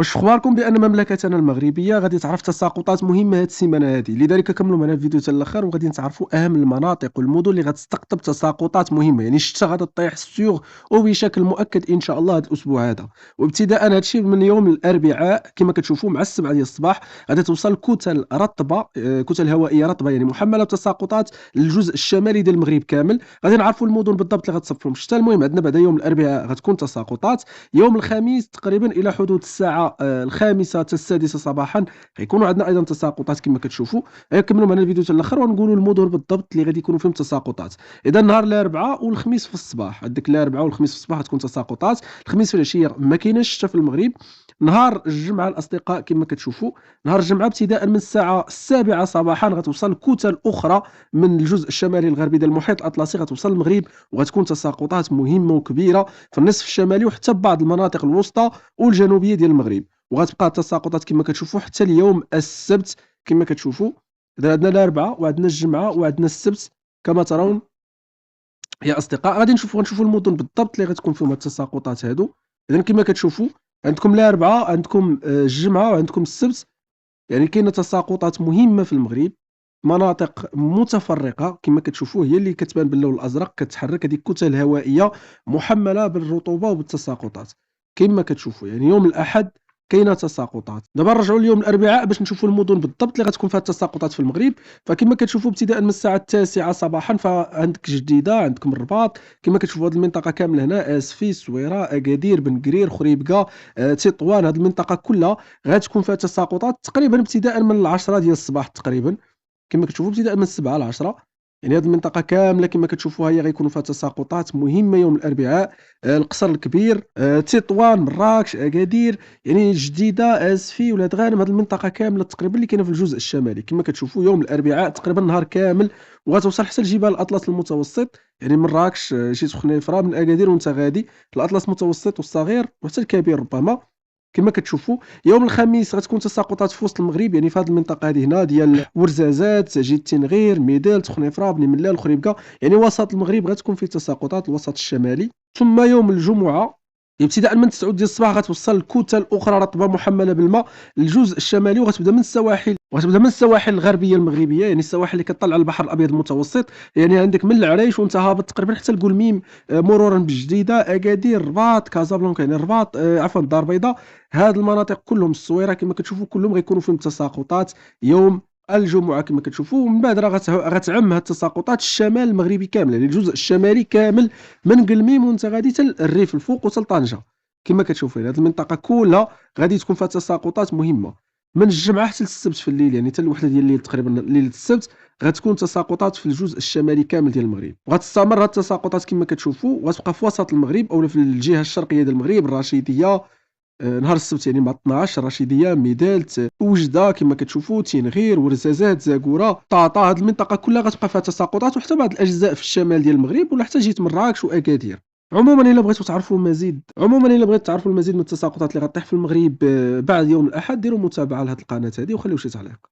واش في اخباركم بان مملكتنا المغربيه غادي تعرف تساقطات مهمه هذه السيمانه هذه، لذلك كملوا معنا الفيديو حتى الاخر وغادي نتعرفوا اهم المناطق والمدن اللي غتستقطب تساقطات مهمه. يعني الشتا غادا طيح سيغ وبشكل مؤكد ان شاء الله هذا الاسبوع هذا. وابتداء هذا الشيء من يوم الاربعاء كما كتشوفوا مع السبعة ديال الصباح غادي توصل كتل رطبه، كتل هوائيه رطبه يعني محمله بتساقطات للجزء الشمالي ديال المغرب كامل. غادي نعرفوا المدن بالضبط اللي غتصب فيهم الشتا. المهم عندنا بعد يوم الاربعاء غتكون تساقطات. يوم الخميس تقريبا الى حدود الساعه الخامسة حتى السادسة صباحا غيكونوا عندنا ايضا تساقطات كما كتشوفوا. غنكملوا معنا الفيديو حتى الاخر ونقولوا المدن بالضبط اللي غادي يكونوا فيهم تساقطات. اذا نهار الاربعاء والخميس في الصباح، عندك الاربعاء والخميس في الصباح غتكون تساقطات. الخميس في العشيه ما كايناش الشتا في المغرب. نهار الجمعه الاصدقاء كما كتشوفوا، نهار الجمعه ابتداء من الساعه السابعة صباحا غتوصل كتل اخرى من الجزء الشمالي الغربي ديال المحيط الاطلسي غتوصل المغرب، وغتكون تساقطات مهمه وكبيره في النصف الشمالي وحتى بعض المناطق الوسطى والجنوبيه ديال المغرب. وغتبقى التساقطات كما كتشوفوا حتى اليوم السبت كما كتشوفوا. إذا عندنا الاربعاء وعندنا الجمعه وعندنا السبت كما ترون يا اصدقاء. غادي غنشوفوا المدن بالضبط اللي غتكون فيهم التساقطات هادو. اذا كما كتشوفوا عندكم الاربعاء، عندكم الجمعه وعندكم السبت. يعني كاينه تساقطات مهمه في المغرب، مناطق متفرقه كما كتشوفوا هي اللي كتبان باللون الازرق كتحرك هذه كتل هوائيه محمله بالرطوبه وبالتساقطات كما كتشوفوا. يعني يوم الاحد كاينه تساقطات. دابا نرجعوا ليوم الاربعاء باش نشوفوا المدن بالضبط اللي غتكون فيها التساقطات في المغرب. فكما كتشوفوا ابتداء من الساعه التاسعة صباحا فعندك جديده، عندكم الرباط كما كتشوفوا هذه المنطقه كامله هنا، اسفي، الصويره، اكادير، بن قرير، خريبكه، تطوان. هذه المنطقه كلها غتكون فيها تساقطات تقريبا ابتداء من 10 ديال الصباح تقريبا كما كتشوفوا، ابتداء من 7 ل 10. يعني هذه المنطقه كامله كما كتشوفوها هي غيكونوا فيها تساقطات مهمه يوم الاربعاء. القصر الكبير، تطوان، مراكش، اكادير، يعني جديده، اسفي، ولاد غانم. هذه المنطقه كامله تقريبا اللي كاينه في الجزء الشمالي كما كتشوفوا يوم الاربعاء تقريبا نهار كامل. وغتوصل حتى لجبال الاطلس المتوسط، يعني من مراكش، شي سخنيفره، من اكادير وانت غادي الاطلس المتوسط والصغير وحتى الكبير ربما كما كتشوفوا. يوم الخميس غتكون تساقطات في وسط المغرب، يعني في هذه المنطقه هذه هنا ديال ورزازات، جيت تنغير، ميدال، تخنيفره، بني ملال، خريبكه. يعني وسط المغرب غتكون فيه تساقطات، الوسط الشمالي. ثم يوم الجمعه ابتداء من 9 ديال الصباح غتوصل الكتل اخرى رطبه محمله بالماء للجزء الشمالي، وغتبدا من السواحل الغربيه المغربيه، يعني السواحل اللي كتطلع على البحر الابيض المتوسط. يعني عندك من العريش وانت هابط تقريبا حتى القلميم، مرورا بالجديده، اكادير، الرباط، كازابلانكا يعني الرباط، عفوا الدار البيضاء. هاد المناطق كلهم، الصويره كما كتشوفوا، كلهم غيكونوا فيهم تساقطات يوم الجمعه كما كتشوفوا. ومن بعد راه غتعم هاد التساقطات الشمال المغربي كامل، يعني الجزء الشمالي كامل من قلميم وانت غادي حتى الريف الفوق وحتى لطنجه كما كتشوفوا. هاد المنطقه كلها غادي تكون فيها تساقطات مهمه من الجمعه حتى للسبت في الليل، يعني حتى الوحده ديال الليل تقريبا ليله السبت غتكون تساقطات في الجزء الشمالي كامل ديال المغرب. وغتستمر هاد التساقطات كما كتشوفوا وغتبقى في وسط المغرب اولا في الجهه الشرقيه ديال المغرب، الرشيديه، نهار السبت يعني مع 12، رشيديه، ميدالت، وجده كما كتشوفوا، تنغير، ورزازات، زاكوره، طاطا. هذه المنطقه كلها غتبقى فيها تساقطات، وحتى بعض الاجزاء في الشمال ديال المغرب ولا حتى جهه مراكش واكادير. عموما الا بغيتوا تعرفوا المزيد من التساقطات اللي غطيح في المغرب بعد يوم الاحد، ديروا متابعه لهذه القناه هذه وخليو شي تعليق.